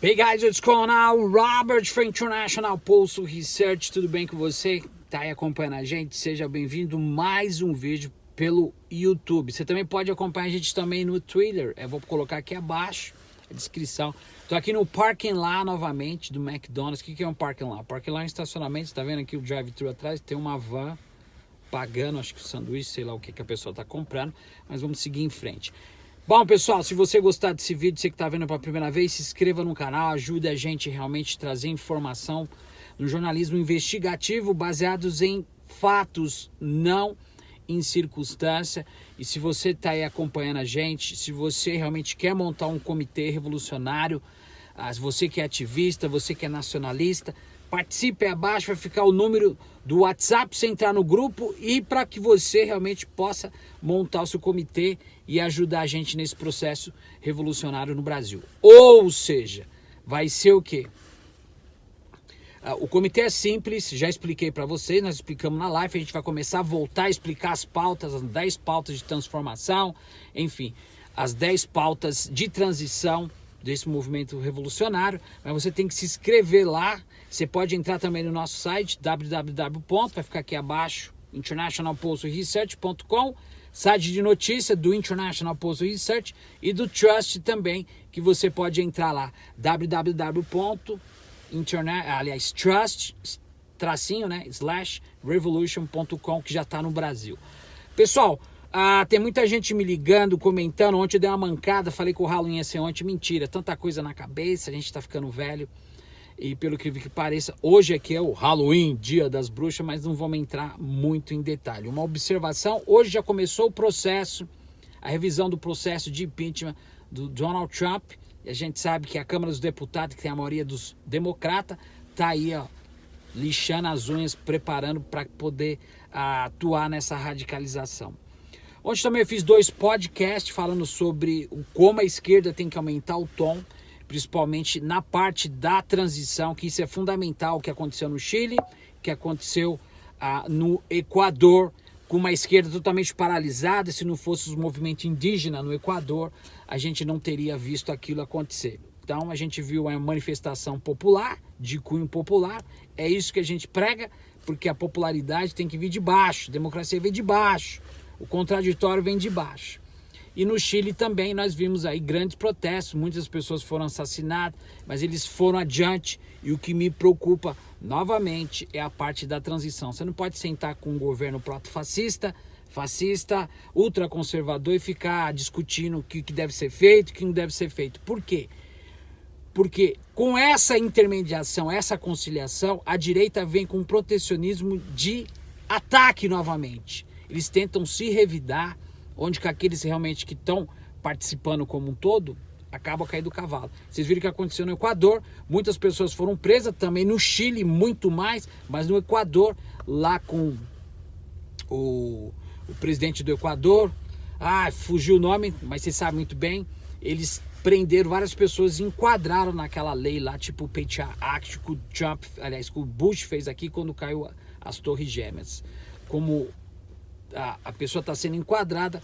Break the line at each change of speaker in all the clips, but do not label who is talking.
Hey guys, what's going on? Robert from International Pulse Research, tudo bem com você? Tá aí acompanhando a gente? Seja bem-vindo a mais um vídeo pelo YouTube. Você também pode acompanhar a gente também no Twitter. Eu vou colocar aqui abaixo a descrição. Tô aqui no parking lá novamente do McDonald's. O que é um parking lá? Parking lá é um estacionamento. Você tá vendo aqui o drive-thru atrás? Tem uma van pagando, acho que o sanduíche, sei lá o que a pessoa tá comprando. Mas vamos seguir em frente. Bom, pessoal, se você gostar desse vídeo, você que está vendo pela primeira vez, se inscreva no canal, ajude a gente realmente a trazer informação no jornalismo investigativo baseados em fatos, não em circunstância. E se você está aí acompanhando a gente, se você realmente quer montar um comitê revolucionário, você que é ativista, você que é nacionalista, participe aí abaixo, vai ficar o número do WhatsApp para você entrar no grupo e para que você realmente possa montar o seu comitê e ajudar a gente nesse processo revolucionário no Brasil. Ou seja, vai ser o quê? O comitê é simples, já expliquei para vocês, nós explicamos na live, a gente vai começar a voltar a explicar as pautas, as 10 pautas de transformação, enfim, as 10 pautas de transição desse movimento revolucionário, mas você tem que se inscrever lá. Você pode entrar também no nosso site www. Vai ficar aqui abaixo, internationalpulseresearch.com, site de notícia do International Pulse Research e do Trust também, que você pode entrar lá, trust/revolution.com, que já está no Brasil. Pessoal, tem muita gente me ligando, comentando. Ontem eu dei uma mancada, falei que o Halloween ia ser ontem. Mentira, tanta coisa na cabeça, a gente tá ficando velho. E pelo que pareça, hoje aqui é o Halloween, dia das bruxas, mas não vamos entrar muito em detalhe. Uma observação, hoje já começou o processo, a revisão do processo de impeachment do Donald Trump. E a gente sabe que a Câmara dos Deputados, que tem a maioria dos democratas, tá aí, ó, lixando as unhas, preparando para poder atuar nessa radicalização. Ontem também eu fiz 2 podcasts falando sobre como a esquerda tem que aumentar o tom, principalmente na parte da transição, que isso é fundamental, o que aconteceu no Chile, que aconteceu no Equador, com uma esquerda totalmente paralisada. Se não fosse os movimentos indígenas no Equador, a gente não teria visto aquilo acontecer. Então a gente viu uma manifestação popular, de cunho popular, é isso que a gente prega, porque a popularidade tem que vir de baixo, a democracia vem de baixo, o contraditório vem de baixo. E no Chile também nós vimos aí grandes protestos, muitas pessoas foram assassinadas, mas eles foram adiante. E o que me preocupa novamente é a parte da transição. Você não pode sentar com um governo proto-fascista, ultraconservador e ficar discutindo o que deve ser feito, o que não deve ser feito. Por quê? Porque com essa intermediação, essa conciliação, a direita vem com um protecionismo de ataque novamente. Eles tentam se revidar, onde que aqueles realmente que estão participando como um todo, acabam caindo do cavalo. Vocês viram o que aconteceu no Equador, muitas pessoas foram presas, também no Chile, muito mais, mas no Equador, lá com o presidente do Equador, fugiu o nome, mas vocês sabem muito bem, eles prenderam várias pessoas e enquadraram naquela lei lá, tipo o Patriot Act, que o Trump, aliás, que o Bush fez aqui quando caiu as Torres Gêmeas. Como a pessoa está sendo enquadrada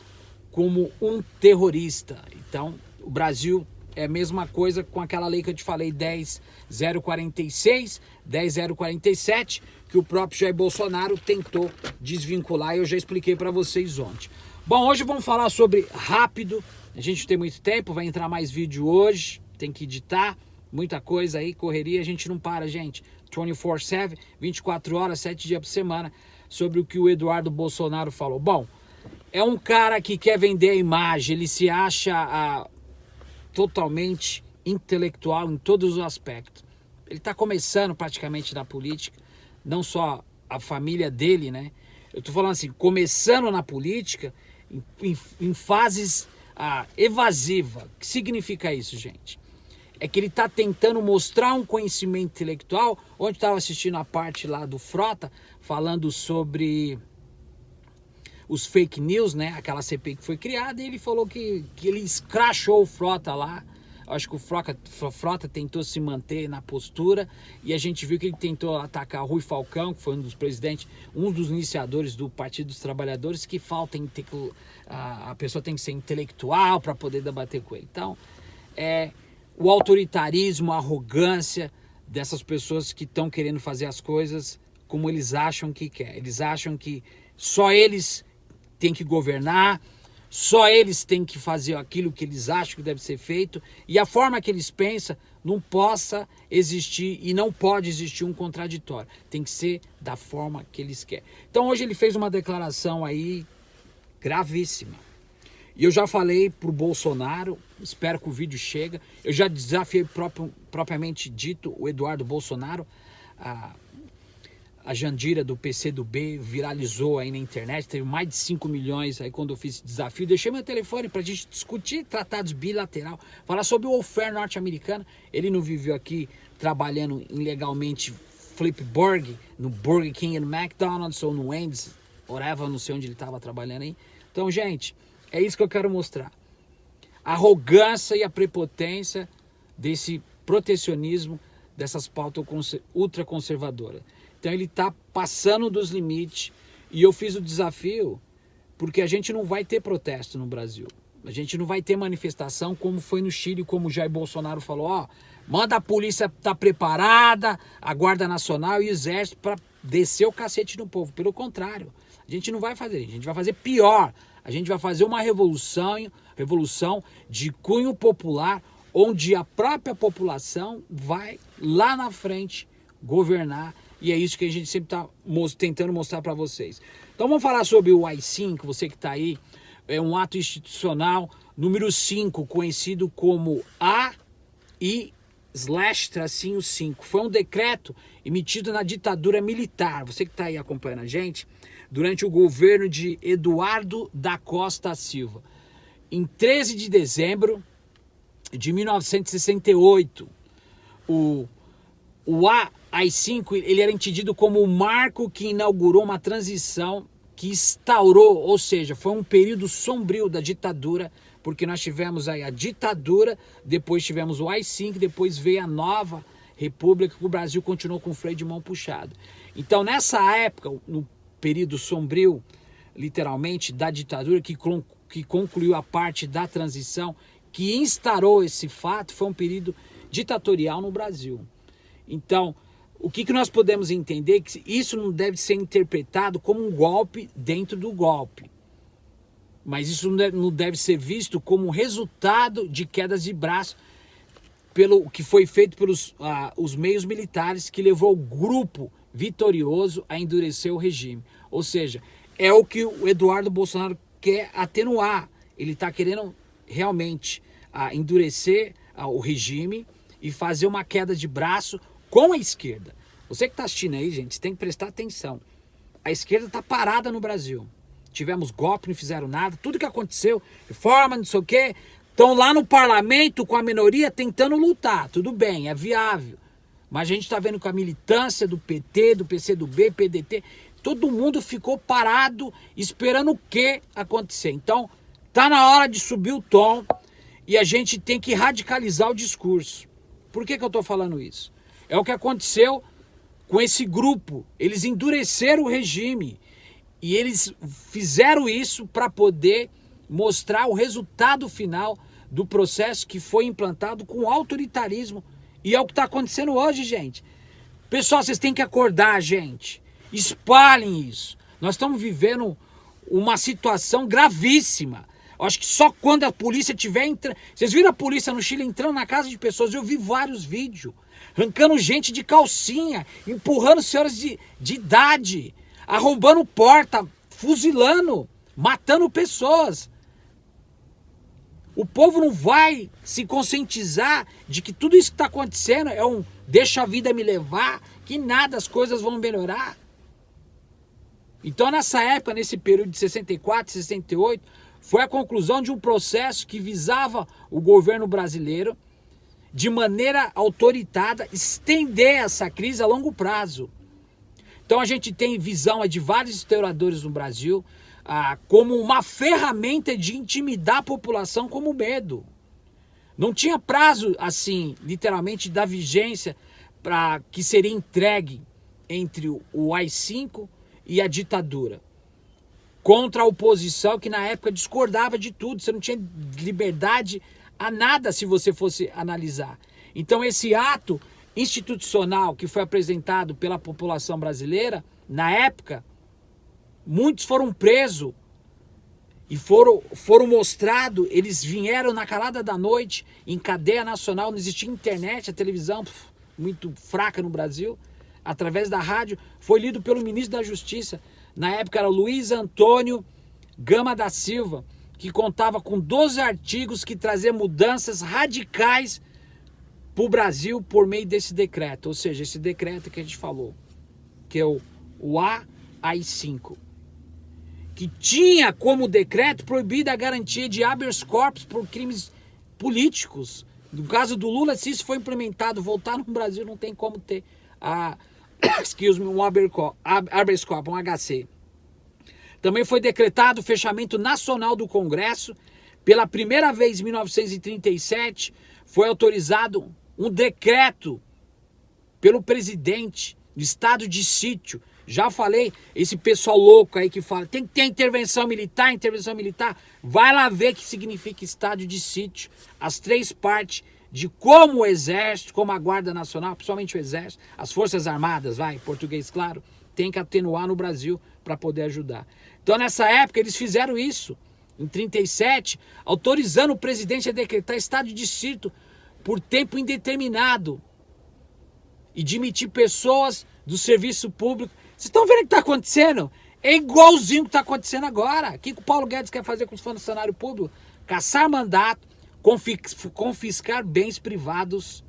como um terrorista. Então, o Brasil é a mesma coisa com aquela lei que eu te falei, 10.046, 10.047, que o próprio Jair Bolsonaro tentou desvincular e eu já expliquei para vocês ontem. Bom, hoje vamos falar sobre rápido, a gente não tem muito tempo, vai entrar mais vídeo hoje, tem que editar, muita coisa aí, correria, a gente não para, gente. 24/7, 24 horas, 7 dias por semana, sobre o que o Eduardo Bolsonaro falou. Bom, é um cara que quer vender a imagem, ele se acha totalmente intelectual em todos os aspectos. Ele está começando praticamente na política, não só a família dele, né? Eu estou falando assim, começando na política em fases evasivas. O que significa isso, gente? É que ele está tentando mostrar um conhecimento intelectual. Onde estava assistindo a parte lá do Frota, falando sobre os fake news, né? Aquela CPI que foi criada, e ele falou que ele escrachou o Frota lá. Acho que o Frota tentou se manter na postura, e a gente viu que ele tentou atacar o Rui Falcão, que foi um dos presidentes, um dos iniciadores do Partido dos Trabalhadores, que a pessoa tem que ser intelectual para poder debater com ele. Então, o autoritarismo, a arrogância dessas pessoas que estão querendo fazer as coisas como eles acham que quer. Eles acham que só eles têm que governar, só eles têm que fazer aquilo que eles acham que deve ser feito, e a forma que eles pensam não possa existir e não pode existir um contraditório. Tem que ser da forma que eles querem. Então hoje ele fez uma declaração aí gravíssima. E eu já falei pro Bolsonaro, espero que o vídeo chegue, eu já desafiei propriamente dito o Eduardo Bolsonaro, a Jandira do PCdoB viralizou aí na internet, teve mais de 5 milhões aí quando eu fiz esse desafio. Deixei meu telefone pra gente discutir tratados bilateral, falar sobre o welfare norte-americano. Ele não viveu aqui trabalhando ilegalmente Flipburg, no Burger King e no McDonald's ou no Wendy's, whatever, não sei onde ele estava trabalhando aí. Então, gente, é isso que eu quero mostrar. A arrogância e a prepotência desse protecionismo, dessas pautas ultraconservadoras. Então ele está passando dos limites, e eu fiz o desafio porque a gente não vai ter protesto no Brasil. A gente não vai ter manifestação como foi no Chile, como o Jair Bolsonaro falou, ó, manda a polícia estar preparada, a Guarda Nacional e o Exército para descer o cacete no povo. Pelo contrário, a gente não vai fazer isso, a gente vai fazer pior. A gente vai fazer uma revolução de cunho popular, onde a própria população vai lá na frente governar. E é isso que a gente sempre está tentando mostrar para vocês. Então vamos falar sobre o AI-5, você que está aí. É um ato institucional número 5, conhecido como AI/5. Foi um decreto emitido na ditadura militar. Você que está aí acompanhando a gente, durante o governo de Eduardo da Costa Silva. Em 13 de dezembro de 1968, o AI-5 ele era entendido como o marco que inaugurou uma transição que instaurou, ou seja, foi um período sombrio da ditadura, porque nós tivemos aí a ditadura, depois tivemos o AI-5, depois veio a nova república, que o Brasil continuou com o freio de mão puxado. Então, nessa época, no período sombrio, literalmente, da ditadura, que concluiu a parte da transição, que instaurou esse fato, foi um período ditatorial no Brasil. Então, o que nós podemos entender é que isso não deve ser interpretado como um golpe dentro do golpe. Mas isso não deve ser visto como um resultado de quedas de braço pelo que foi feito pelos os meios militares, que levou o grupo vitorioso a endurecer o regime. Ou seja, é o que o Eduardo Bolsonaro quer atenuar. Ele está querendo realmente endurecer o regime e fazer uma queda de braço com a esquerda. Você que está assistindo aí, gente, tem que prestar atenção. A esquerda está parada no Brasil. Tivemos golpe, não fizeram nada. Tudo que aconteceu, reforma, não sei o quê, estão lá no parlamento com a minoria tentando lutar. Tudo bem, é viável. Mas a gente está vendo com a militância do PT, do PCdoB, PDT, todo mundo ficou parado esperando o que acontecer. Então, tá na hora de subir o tom e a gente tem que radicalizar o discurso. Por que eu estou falando isso? É o que aconteceu com esse grupo. Eles endureceram o regime e eles fizeram isso para poder mostrar o resultado final do processo que foi implantado com autoritarismo. E é o que está acontecendo hoje, gente. Pessoal, vocês têm que acordar, gente. Espalhem isso. Nós estamos vivendo uma situação gravíssima. Eu acho que só quando a polícia estiver entrando... Vocês viram a polícia no Chile entrando na casa de pessoas? Eu vi vários vídeos. Arrancando gente de calcinha, empurrando senhoras de idade, arrombando porta, fuzilando, matando pessoas. O povo não vai se conscientizar de que tudo isso que está acontecendo é um deixa a vida me levar, que nada, as coisas vão melhorar. Então, nessa época, nesse período de 64, 68, foi a conclusão de um processo que visava o governo brasileiro, de maneira autoritada, estender essa crise a longo prazo. Então a gente tem visão de vários historiadores no Brasil como uma ferramenta de intimidar a população como medo. Não tinha prazo, assim, literalmente, da vigência para que seria entregue entre o AI-5 e a ditadura. Contra a oposição que na época discordava de tudo. Você não tinha liberdade a nada se você fosse analisar. Então esse ato institucional que foi apresentado pela população brasileira, na época, muitos foram presos e foram mostrados, eles vieram na calada da noite, em cadeia nacional, não existia internet, a televisão muito fraca no Brasil, através da rádio, foi lido pelo ministro da Justiça, na época era Luiz Antônio Gama da Silva, que contava com 12 artigos que traziam mudanças radicais para o Brasil por meio desse decreto. Ou seja, esse decreto que a gente falou, que é o AI-5, que tinha como decreto proibida a garantia de habeas corpus por crimes políticos. No caso do Lula, se isso for implementado, voltar no Brasil, não tem como ter um habeas corpus, um HC. Também foi decretado o fechamento nacional do Congresso. Pela primeira vez em 1937, foi autorizado um decreto pelo presidente do estado de sítio. Já falei, esse pessoal louco aí que fala, tem que ter intervenção militar, vai lá ver o que significa estado de sítio. As três partes de como o Exército, como a Guarda Nacional, principalmente o Exército, as Forças Armadas, português claro, tem que atenuar no Brasil para poder ajudar. Então nessa época eles fizeram isso, em 37, autorizando o presidente a decretar estado de sítio por tempo indeterminado e demitir pessoas do serviço público. Vocês estão vendo o que está acontecendo? É igualzinho o que está acontecendo agora. O que o Paulo Guedes quer fazer com os funcionários públicos? Caçar mandato, confiscar bens privados,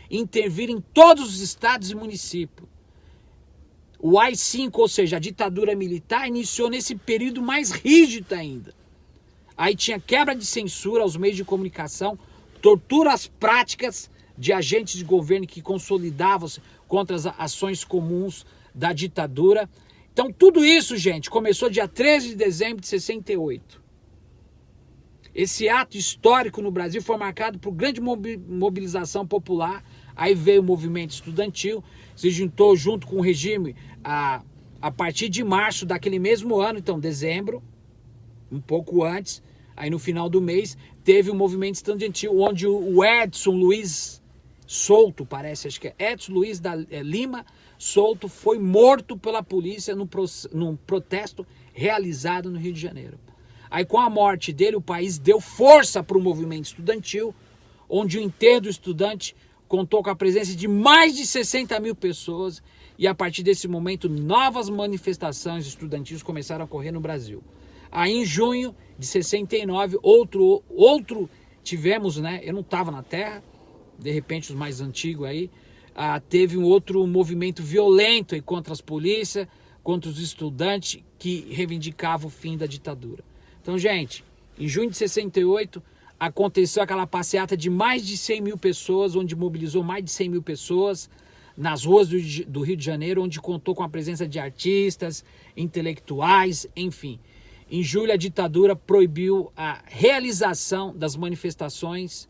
intervir em todos os estados e municípios. O AI-5, ou seja, a ditadura militar, iniciou nesse período mais rígido ainda. Aí tinha quebra de censura aos meios de comunicação, torturas práticas de agentes de governo que consolidavam-se contra as ações comuns da ditadura. Então tudo isso, gente, começou dia 13 de dezembro de 68. Esse ato histórico no Brasil foi marcado por grande mobilização popular. Aí veio o movimento estudantil, se juntou junto com o regime a partir de março daquele mesmo ano, então dezembro, um pouco antes, aí no final do mês, teve o movimento estudantil, onde o Edson Luiz Souto, acho que é Edson Luiz Lima Souto, foi morto pela polícia num protesto realizado no Rio de Janeiro. Aí com a morte dele, o país deu força para o movimento estudantil, onde o enterro do estudante contou com a presença de mais de 60 mil pessoas, e a partir desse momento novas manifestações estudantis começaram a ocorrer no Brasil. Aí em junho de 69, outro tivemos, né? Eu não estava na terra, de repente os mais antigos aí, teve um outro movimento violento aí contra as polícias, contra os estudantes que reivindicavam o fim da ditadura. Então, gente, em junho de 68, aconteceu aquela passeata de mais de 100 mil pessoas, onde mobilizou mais de 100 mil pessoas nas ruas do Rio de Janeiro, onde contou com a presença de artistas, intelectuais, enfim. Em julho, a ditadura proibiu a realização das manifestações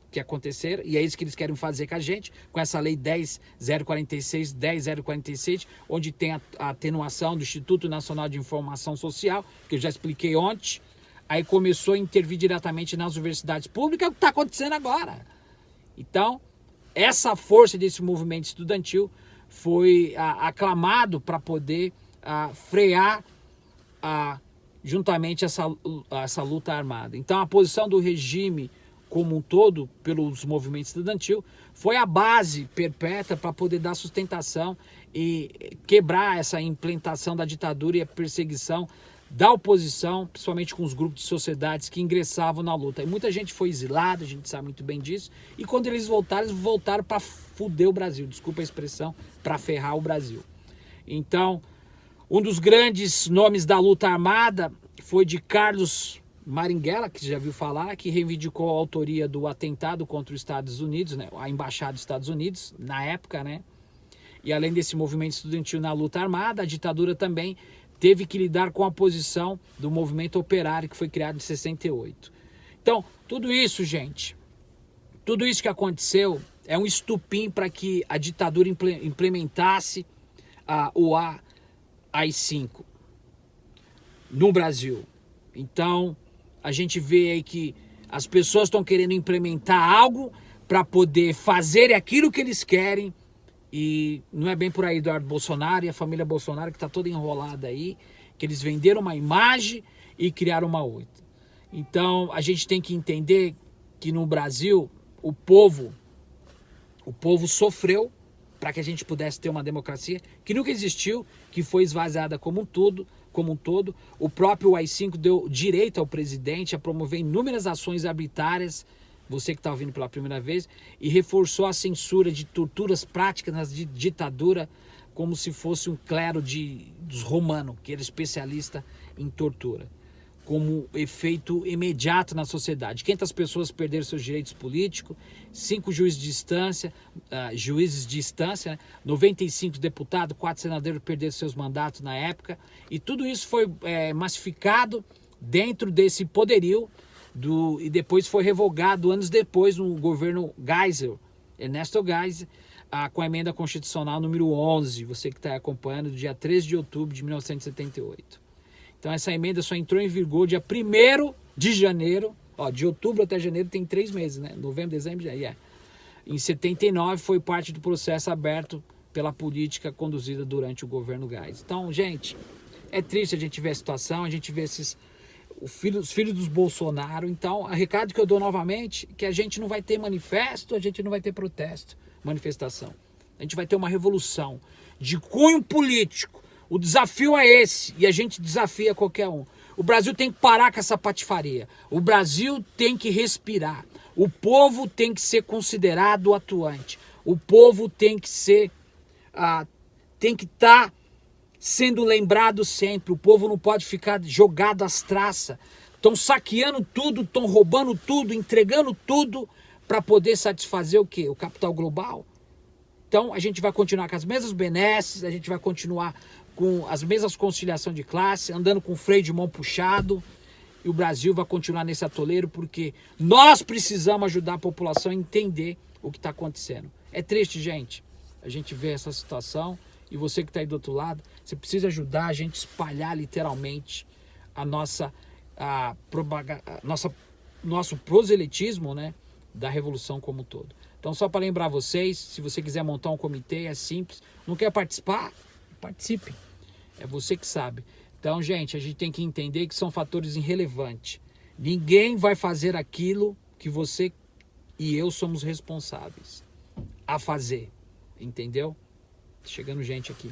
que aconteceram, e é isso que eles querem fazer com a gente, com essa lei 10.046, 10.047, onde tem a atenuação do Instituto Nacional de Informação Social, que eu já expliquei ontem. Aí começou a intervir diretamente nas universidades públicas, é o que está acontecendo agora. Então, essa força desse movimento estudantil foi aclamado para poder frear juntamente essa luta armada. Então, a posição do regime como um todo, pelos movimentos estudantil, foi a base perpétua para poder dar sustentação e quebrar essa implantação da ditadura e a perseguição da oposição, principalmente com os grupos de sociedades que ingressavam na luta. E muita gente foi exilada, a gente sabe muito bem disso, e quando eles voltaram para fuder o Brasil, desculpa a expressão, para ferrar o Brasil. Então, um dos grandes nomes da luta armada foi de Carlos Marighella, que você já viu falar, que reivindicou a autoria do atentado contra os Estados Unidos, né, a embaixada dos Estados Unidos, na época, né? E além desse movimento estudantil na luta armada, a ditadura também teve que lidar com a posição do movimento operário que foi criado em 68. Então, tudo isso, gente, tudo isso que aconteceu é um estupim para que a ditadura implementasse o AI-5 no Brasil. Então, a gente vê aí que As pessoas estão querendo implementar algo para poder fazer aquilo que eles querem. E não é bem por aí Eduardo Bolsonaro e a família Bolsonaro que está toda enrolada aí, que eles venderam uma imagem e criaram uma outra. Então a gente tem que entender que no Brasil o povo sofreu para que a gente pudesse ter uma democracia que nunca existiu, que foi esvaziada como um todo. O próprio AI-5 deu direito ao presidente a promover inúmeras ações arbitrárias, você que está ouvindo pela primeira vez, e reforçou a censura de torturas práticas na ditadura, como se fosse um clero dos romanos, que era especialista em tortura, como efeito imediato na sociedade. 500 pessoas perderam seus direitos políticos, 5 juízes de instância, né? 95 deputados, 4 senadores perderam seus mandatos na época, e tudo isso foi massificado dentro desse poderio, e depois foi revogado anos depois no governo Geisel, Ernesto Geisel, com a emenda constitucional número 11, você que está acompanhando, do dia 13 de outubro de 1978. Então essa emenda só entrou em vigor dia 1º de janeiro, de outubro até janeiro tem 3 meses, né? Novembro, dezembro, Em 79 foi parte do processo aberto pela política conduzida durante o governo Geisel. Então, gente, é triste a gente ver a situação, a gente vê os filhos dos Bolsonaro. Então, o recado que eu dou novamente é que a gente não vai ter manifesto, a gente não vai ter protesto, manifestação. A gente vai ter uma revolução de cunho político. O desafio é esse, e a gente desafia qualquer um. O Brasil tem que parar com essa patifaria. O Brasil tem que respirar. O povo tem que ser considerado atuante. O povo tem que ser, tem que estar sendo lembrado sempre. O povo não pode ficar jogado às traças. Estão saqueando tudo, estão roubando tudo, entregando tudo para poder satisfazer o quê? O capital global. Então a gente vai continuar com as mesmas benesses, a gente vai continuar com as mesmas conciliações de classe, andando com o freio de mão puxado, e o Brasil vai continuar nesse atoleiro, porque nós precisamos ajudar a população a entender o que está acontecendo. É triste, gente, a gente vê essa situação, e você que está aí do outro lado, você precisa ajudar a gente a espalhar literalmente nosso proselitismo, né, da revolução como um todo. Então, só para lembrar vocês, se você quiser montar um comitê, é simples. Não quer participar? Participe. É você que sabe. Então, gente, a gente tem que entender que são fatores irrelevantes. Ninguém vai fazer aquilo que você e eu somos responsáveis a fazer. Entendeu? Chegando gente aqui.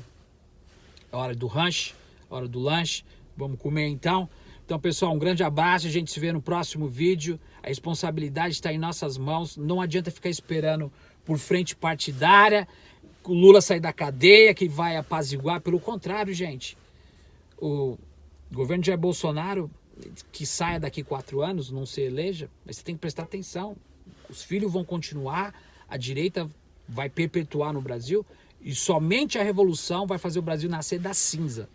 É hora do rancho, hora do lanche. Vamos comer então. Então, pessoal, um grande abraço. A gente se vê no próximo vídeo. A responsabilidade está em nossas mãos. Não adianta ficar esperando por frente partidária, o Lula sair da cadeia, que vai apaziguar. Pelo contrário, gente, o governo de Jair Bolsonaro, que saia daqui 4 anos, não se eleja, mas você tem que prestar atenção. Os filhos vão continuar, a direita vai perpetuar no Brasil, e somente a revolução vai fazer o Brasil nascer da cinza.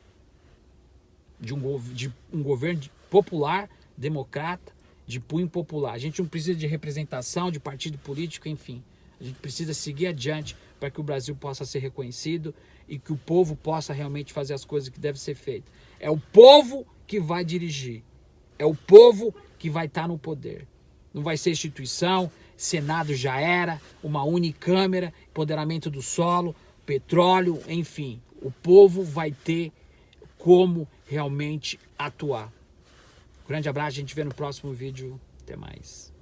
De um governo popular, democrata, de punho popular. A gente não precisa de representação, de partido político, enfim. A gente precisa seguir adiante para que o Brasil possa ser reconhecido e que o povo possa realmente fazer as coisas que devem ser feitas. É o povo que vai dirigir. É o povo que vai estar no poder. Não vai ser instituição, Senado já era, uma unicâmara, empoderamento do solo, petróleo, enfim. O povo vai ter como realmente atuar. Grande abraço, a gente vê no próximo vídeo. Até mais.